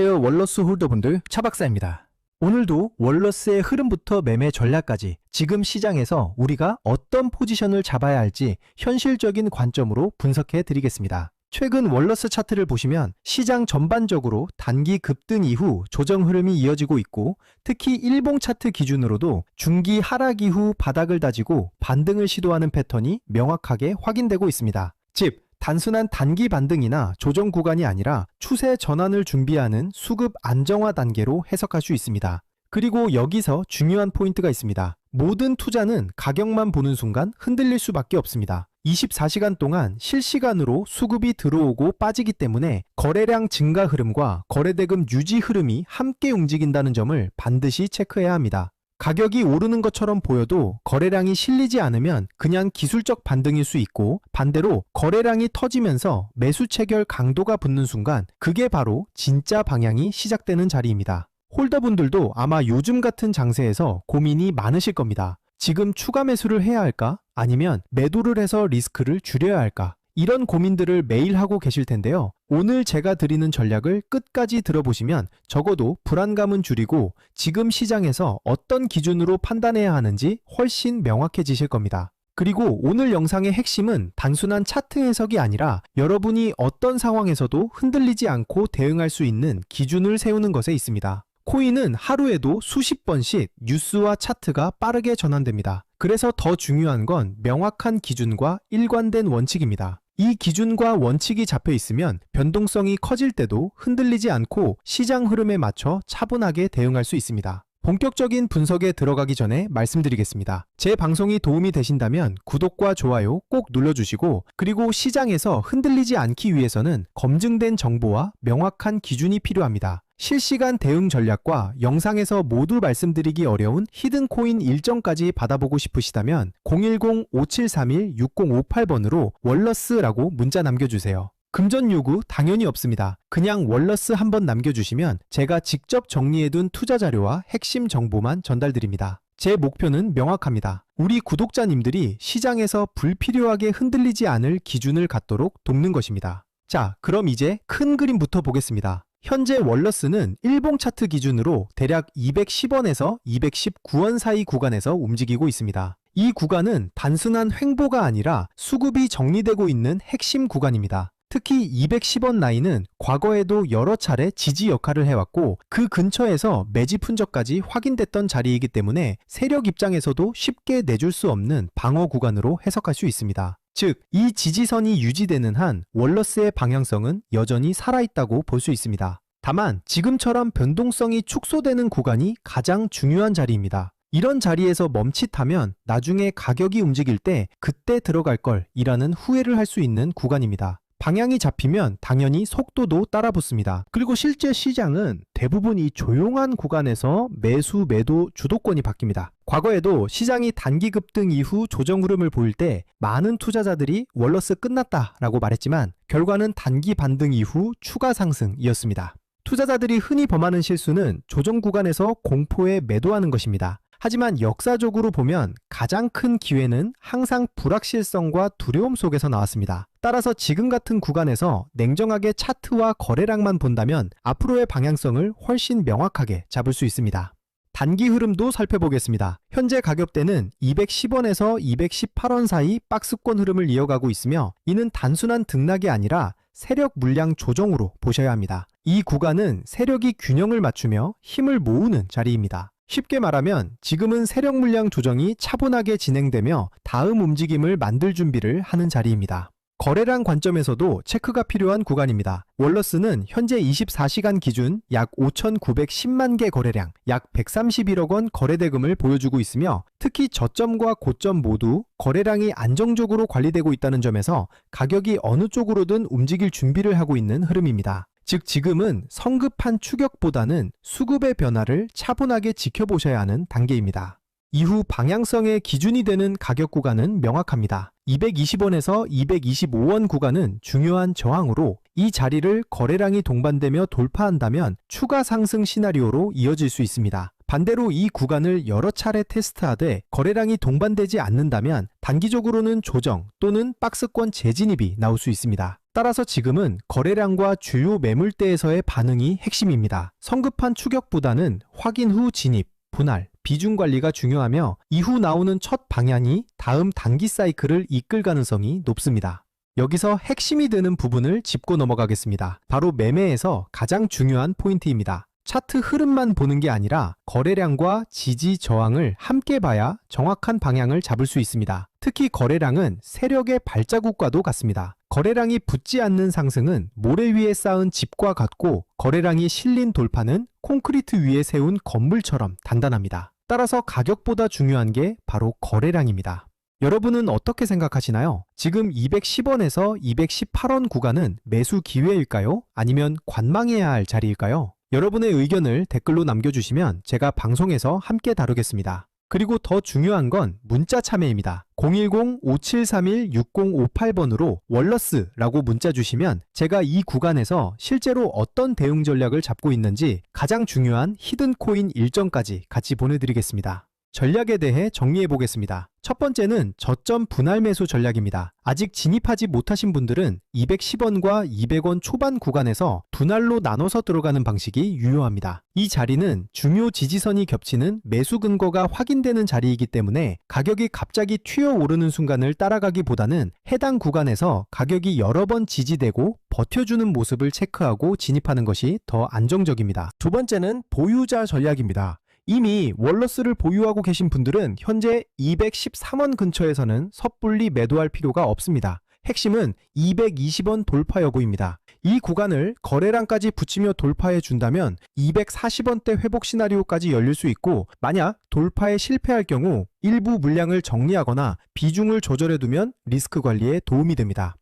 안녕하세요, 월러스 홀더분들, 차박사입니다. 오늘도 월러스의 흐름부터 매매 전략까지 지금 시장에서 우리가 어떤 포지션을 잡아야 할지 현실적인 관점으로 분석해 드리겠습니다. 최근 월러스 차트를 보시면 시장 전반적으로 단기 급등 이후 조정 흐름이 이어지고 있고, 특히 일봉 차트 기준으로도 중기 하락 이후 바닥을 다지고 반등을 시도하는 패턴이 명확하게 확인되고 있습니다. 즉, 단순한 단기 반등이나 조정 구간이 아니라 추세 전환을 준비하는 수급 안정화 단계로 해석할 수 있습니다. 그리고 여기서 중요한 포인트가 있습니다. 모든 투자는 가격만 보는 순간 흔들릴 수밖에 없습니다. 24시간 동안 실시간으로 수급이 들어오고 빠지기 때문에 거래량 증가 흐름과 거래대금 유지 흐름이 함께 움직인다는 점을 반드시 체크해야 합니다. 가격이 오르는 것처럼 보여도 거래량이 실리지 않으면 그냥 기술적 반등일 수 있고, 반대로 거래량이 터지면서 매수 체결 강도가 붙는 순간 그게 바로 진짜 방향이 시작되는 자리입니다. 홀더분들도 아마 요즘 같은 장세에서 고민이 많으실 겁니다. 지금 추가 매수를 해야 할까? 아니면 매도를 해서 리스크를 줄여야 할까? 이런 고민들을 매일 하고 계실 텐데요. 오늘 제가 드리는 전략을 끝까지 들어보시면 적어도 불안감은 줄이고 지금 시장에서 어떤 기준으로 판단해야 하는지 훨씬 명확해지실 겁니다. 그리고 오늘 영상의 핵심은 단순한 차트 해석이 아니라 여러분이 어떤 상황에서도 흔들리지 않고 대응할 수 있는 기준을 세우는 것에 있습니다. 코인은 하루에도 수십 번씩 뉴스와 차트가 빠르게 전환됩니다. 그래서 더 중요한 건 명확한 기준과 일관된 원칙입니다. 이 기준과 원칙이 잡혀 있으면 변동성이 커질 때도 흔들리지 않고 시장 흐름에 맞춰 차분하게 대응할 수 있습니다. 본격적인 분석에 들어가기 전에 말씀드리겠습니다. 제 방송이 도움이 되신다면 구독과 좋아요 꼭 눌러주시고, 그리고 시장에서 흔들리지 않기 위해서는 검증된 정보와 명확한 기준이 필요합니다. 실시간 대응 전략과 영상에서 모두 말씀드리기 어려운 히든코인 일정까지 받아보고 싶으시다면 010-5731-6058번으로 월러스라고 문자 남겨주세요. 금전 요구 당연히 없습니다. 그냥 월러스 한번 남겨주시면 제가 직접 정리해둔 투자 자료와 핵심 정보만 전달드립니다. 제 목표는 명확합니다. 우리 구독자님들이 시장에서 불필요하게 흔들리지 않을 기준을 갖도록 돕는 것입니다. 자, 그럼 이제 큰 그림부터 보겠습니다. 현재 월러스는 일봉 차트 기준으로 대략 210원에서 219원 사이 구간에서 움직이고 있습니다. 이 구간은 단순한 횡보가 아니라 수급이 정리되고 있는 핵심 구간입니다. 특히 210원 라인은 과거에도 여러 차례 지지 역할을 해왔고, 그 근처에서 매집 흔적까지 확인됐던 자리이기 때문에 세력 입장에서도 쉽게 내줄 수 없는 방어 구간으로 해석할 수 있습니다. 즉, 이 지지선이 유지되는 한 월러스의 방향성은 여전히 살아있다고 볼 수 있습니다. 다만 지금처럼 변동성이 축소되는 구간이 가장 중요한 자리입니다. 이런 자리에서 멈칫하면 나중에 가격이 움직일 때 그때 들어갈 걸 이라는 후회를 할 수 있는 구간입니다. 방향이 잡히면 당연히 속도도 따라 붙습니다. 그리고 실제 시장은 대부분 이 조용한 구간에서 매수, 매도 주도권이 바뀝니다. 과거에도 시장이 단기 급등 이후 조정 흐름을 보일 때 많은 투자자들이 월러스 끝났다 라고 말했지만 결과는 단기 반등 이후 추가 상승이었습니다. 투자자들이 흔히 범하는 실수는 조정 구간에서 공포에 매도하는 것입니다. 하지만 역사적으로 보면 가장 큰 기회는 항상 불확실성과 두려움 속에서 나왔습니다. 따라서 지금 같은 구간에서 냉정하게 차트와 거래량만 본다면 앞으로의 방향성을 훨씬 명확하게 잡을 수 있습니다. 단기 흐름도 살펴보겠습니다. 현재 가격대는 210원에서 218원 사이 박스권 흐름을 이어가고 있으며, 이는 단순한 등락이 아니라 세력 물량 조정으로 보셔야 합니다. 이 구간은 세력이 균형을 맞추며 힘을 모으는 자리입니다. 쉽게 말하면 지금은 세력 물량 조정이 차분하게 진행되며 다음 움직임을 만들 준비를 하는 자리입니다. 거래량 관점에서도 체크가 필요한 구간입니다. 월러스는 현재 24시간 기준 약 5,910만 개 거래량, 약 131억 원 거래대금을 보여주고 있으며, 특히 저점과 고점 모두 거래량이 안정적으로 관리되고 있다는 점에서 가격이 어느 쪽으로든 움직일 준비를 하고 있는 흐름입니다. 즉, 지금은 성급한 추격보다는 수급의 변화를 차분하게 지켜보셔야 하는 단계입니다. 이후 방향성의 기준이 되는 가격 구간은 명확합니다. 220원에서 225원 구간은 중요한 저항으로 이 자리를 거래량이 동반되며 돌파한다면 추가 상승 시나리오로 이어질 수 있습니다. 반대로 이 구간을 여러 차례 테스트하되 거래량이 동반되지 않는다면 단기적으로는 조정 또는 박스권 재진입이 나올 수 있습니다. 따라서 지금은 거래량과 주요 매물대에서의 반응이 핵심입니다. 성급한 추격보다는 확인 후 진입, 분할, 비중 관리가 중요하며 이후 나오는 첫 방향이 다음 단기 사이클을 이끌 가능성이 높습니다. 여기서 핵심이 되는 부분을 짚고 넘어가겠습니다. 바로 매매에서 가장 중요한 포인트입니다. 차트 흐름만 보는 게 아니라 거래량과 지지 저항을 함께 봐야 정확한 방향을 잡을 수 있습니다. 특히 거래량은 세력의 발자국과도 같습니다. 거래량이 붙지 않는 상승은 모래 위에 쌓은 집과 같고 거래량이 실린 돌파는 콘크리트 위에 세운 건물처럼 단단합니다. 따라서 가격보다 중요한 게 바로 거래량입니다. 여러분은 어떻게 생각하시나요? 지금 210원에서 218원 구간은 매수 기회일까요? 아니면 관망해야 할 자리일까요? 여러분의 의견을 댓글로 남겨주시면 제가 방송에서 함께 다루겠습니다. 그리고 더 중요한 건 문자 참여입니다. 010-5731-6058번으로 월러스라고 문자 주시면 제가 이 구간에서 실제로 어떤 대응 전략을 잡고 있는지 가장 중요한 히든 코인 일정까지 같이 보내드리겠습니다. 전략에 대해 정리해 보겠습니다. 첫 번째는 저점 분할 매수 전략입니다. 아직 진입하지 못하신 분들은 210원과 200원 초반 구간에서 분할로 나눠서 들어가는 방식이 유효합니다. 이 자리는 중요 지지선이 겹치는 매수 근거가 확인되는 자리이기 때문에 가격이 갑자기 튀어오르는 순간을 따라가기보다는 해당 구간에서 가격이 여러 번 지지되고 버텨주는 모습을 체크하고 진입하는 것이 더 안정적입니다. 두 번째는 보유자 전략입니다. 이미 월러스를 보유하고 계신 분들은 현재 213원 근처에서는 섣불리 매도할 필요가 없습니다. 핵심은 220원 돌파 여부입니다. 이 구간을 거래량까지 붙이며 돌파해 준다면 240원대 회복 시나리오까지 열릴 수 있고, 만약 돌파에 실패할 경우 일부 물량을 정리하거나 비중을 조절해 두면 리스크 관리에 도움이 됩니다.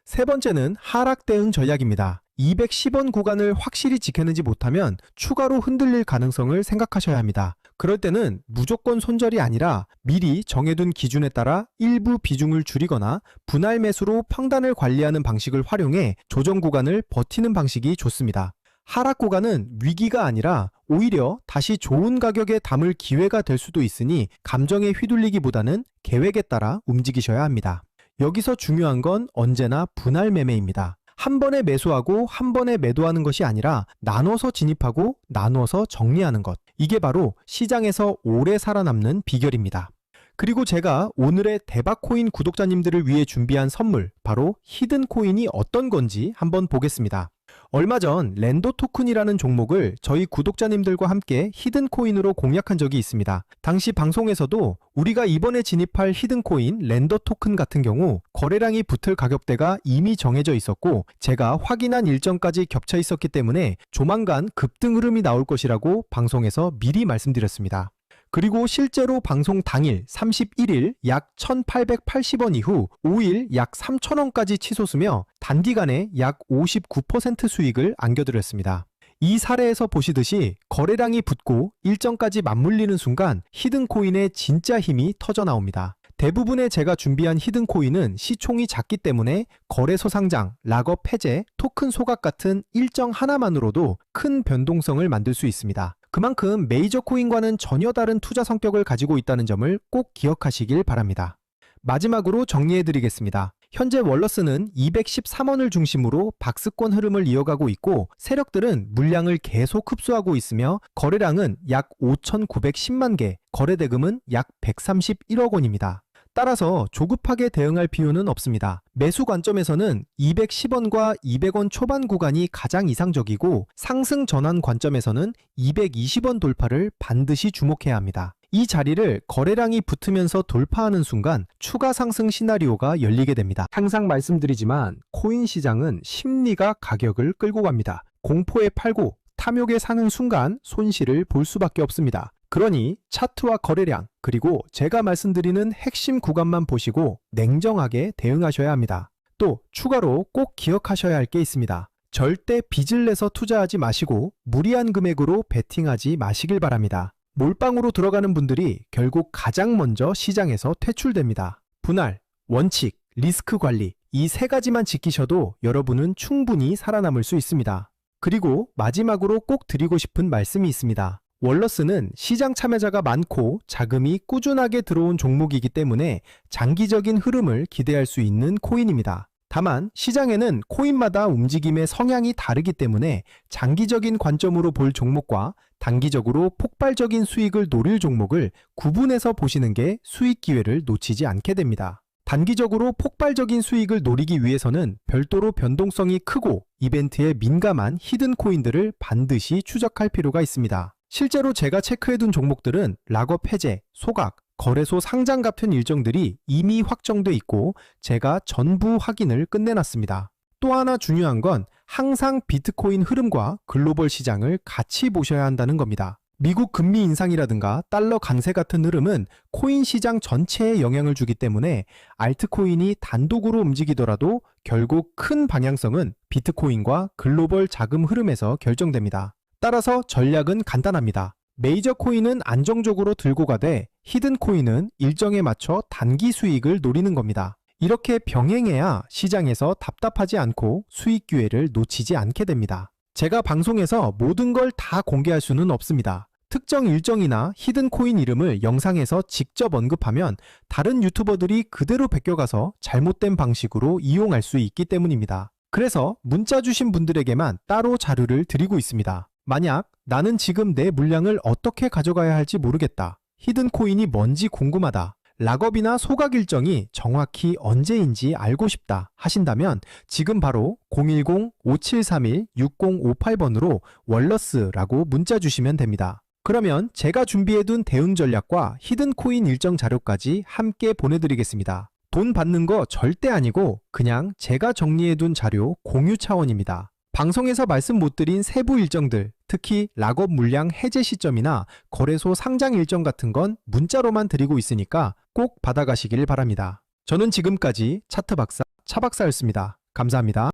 세 번째는 하락 대응 전략입니다. 210원 구간을 확실히 지켰는지 못하면 추가로 흔들릴 가능성을 생각하셔야 합니다. 그럴 때는 무조건 손절이 아니라 미리 정해둔 기준에 따라 일부 비중을 줄이거나 분할 매수로 평단을 관리하는 방식을 활용해 조정 구간을 버티는 방식이 좋습니다. 하락 구간은 위기가 아니라 오히려 다시 좋은 가격에 담을 기회가 될 수도 있으니 감정에 휘둘리기보다는 계획에 따라 움직이셔야 합니다. 여기서 중요한 건 언제나 분할 매매입니다. 한 번에 매수하고 한 번에 매도하는 것이 아니라 나눠서 진입하고 나눠서 정리하는 것. 이게 바로 시장에서 오래 살아남는 비결입니다. 그리고 제가 오늘의 대박코인 구독자님들을 위해 준비한 선물, 바로 히든 코인이 어떤 건지 한번 보겠습니다. 얼마 전 랜더 토큰이라는 종목을 저희 구독자님들과 함께 히든 코인으로 공략한 적이 있습니다. 당시 방송에서도 우리가 이번에 진입할 히든 코인 랜더 토큰 같은 경우 거래량이 붙을 가격대가 이미 정해져 있었고 제가 확인한 일정까지 겹쳐 있었기 때문에 조만간 급등 흐름이 나올 것이라고 방송에서 미리 말씀드렸습니다. 그리고 실제로 방송 당일 31일 약 1,880원 이후 5일 약 3,000원까지 치솟으며 단기간에 약 59% 수익을 안겨드렸습니다. 이 사례에서 보시듯이 거래량이 붙고 일정까지 맞물리는 순간 히든 코인의 진짜 힘이 터져 나옵니다. 대부분의 제가 준비한 히든 코인은 시총이 작기 때문에 거래소 상장, 락업 해제, 토큰 소각 같은 일정 하나만으로도 큰 변동성을 만들 수 있습니다. 그만큼 메이저 코인과는 전혀 다른 투자 성격을 가지고 있다는 점을 꼭 기억하시길 바랍니다. 마지막으로 정리해드리겠습니다. 현재 월러스는 213원을 중심으로 박스권 흐름을 이어가고 있고 세력들은 물량을 계속 흡수하고 있으며 거래량은 약 5,910만 개, 거래대금은 약 131억 원입니다. 따라서 조급하게 대응할 필요는 없습니다. 매수 관점에서는 210원과 200원 초반 구간이 가장 이상적이고 상승 전환 관점에서는 220원 돌파를 반드시 주목해야 합니다. 이 자리를 거래량이 붙으면서 돌파하는 순간 추가 상승 시나리오가 열리게 됩니다. 항상 말씀드리지만 코인 시장은 심리가 가격을 끌고 갑니다. 공포에 팔고 탐욕에 사는 순간 손실을 볼 수밖에 없습니다. 그러니 차트와 거래량, 그리고 제가 말씀드리는 핵심 구간만 보시고 냉정하게 대응하셔야 합니다. 또 추가로 꼭 기억하셔야 할 게 있습니다. 절대 빚을 내서 투자하지 마시고 무리한 금액으로 베팅하지 마시길 바랍니다. 몰빵으로 들어가는 분들이 결국 가장 먼저 시장에서 퇴출됩니다. 분할, 원칙, 리스크 관리, 이 세 가지만 지키셔도 여러분은 충분히 살아남을 수 있습니다. 그리고 마지막으로 꼭 드리고 싶은 말씀이 있습니다. 월러스는 시장 참여자가 많고 자금이 꾸준하게 들어온 종목이기 때문에 장기적인 흐름을 기대할 수 있는 코인입니다. 다만 시장에는 코인마다 움직임의 성향이 다르기 때문에 장기적인 관점으로 볼 종목과 단기적으로 폭발적인 수익을 노릴 종목을 구분해서 보시는 게 수익 기회를 놓치지 않게 됩니다. 단기적으로 폭발적인 수익을 노리기 위해서는 별도로 변동성이 크고 이벤트에 민감한 히든 코인들을 반드시 추적할 필요가 있습니다. 실제로 제가 체크해둔 종목들은 락업 해제, 소각, 거래소 상장 같은 일정들이 이미 확정돼 있고 제가 전부 확인을 끝내놨습니다. 또 하나 중요한 건 항상 비트코인 흐름과 글로벌 시장을 같이 보셔야 한다는 겁니다. 미국 금리 인상이라든가 달러 강세 같은 흐름은 코인 시장 전체에 영향을 주기 때문에 알트코인이 단독으로 움직이더라도 결국 큰 방향성은 비트코인과 글로벌 자금 흐름에서 결정됩니다. 따라서 전략은 간단합니다. 메이저 코인은 안정적으로 들고 가되 히든 코인은 일정에 맞춰 단기 수익을 노리는 겁니다. 이렇게 병행해야 시장에서 답답하지 않고 수익 기회를 놓치지 않게 됩니다. 제가 방송에서 모든 걸 다 공개할 수는 없습니다. 특정 일정이나 히든 코인 이름을 영상에서 직접 언급하면 다른 유튜버들이 그대로 베껴가서 잘못된 방식으로 이용할 수 있기 때문입니다. 그래서 문자 주신 분들에게만 따로 자료를 드리고 있습니다. 만약 나는 지금 내 물량을 어떻게 가져가야 할지 모르겠다. 히든 코인이 뭔지 궁금하다. 락업이나 소각 일정이 정확히 언제인지 알고 싶다 하신다면 지금 바로 010-5731-6058번으로 월러스라고 문자 주시면 됩니다. 그러면 제가 준비해둔 대응 전략과 히든 코인 일정 자료까지 함께 보내드리겠습니다. 돈 받는 거 절대 아니고 그냥 제가 정리해둔 자료 공유 차원입니다. 방송에서 말씀 못 드린 세부 일정들, 특히 락업 물량 해제 시점이나 거래소 상장 일정 같은 건 문자로만 드리고 있으니까 꼭 받아가시길 바랍니다. 저는 지금까지 차트 박사, 차 박사였습니다. 감사합니다.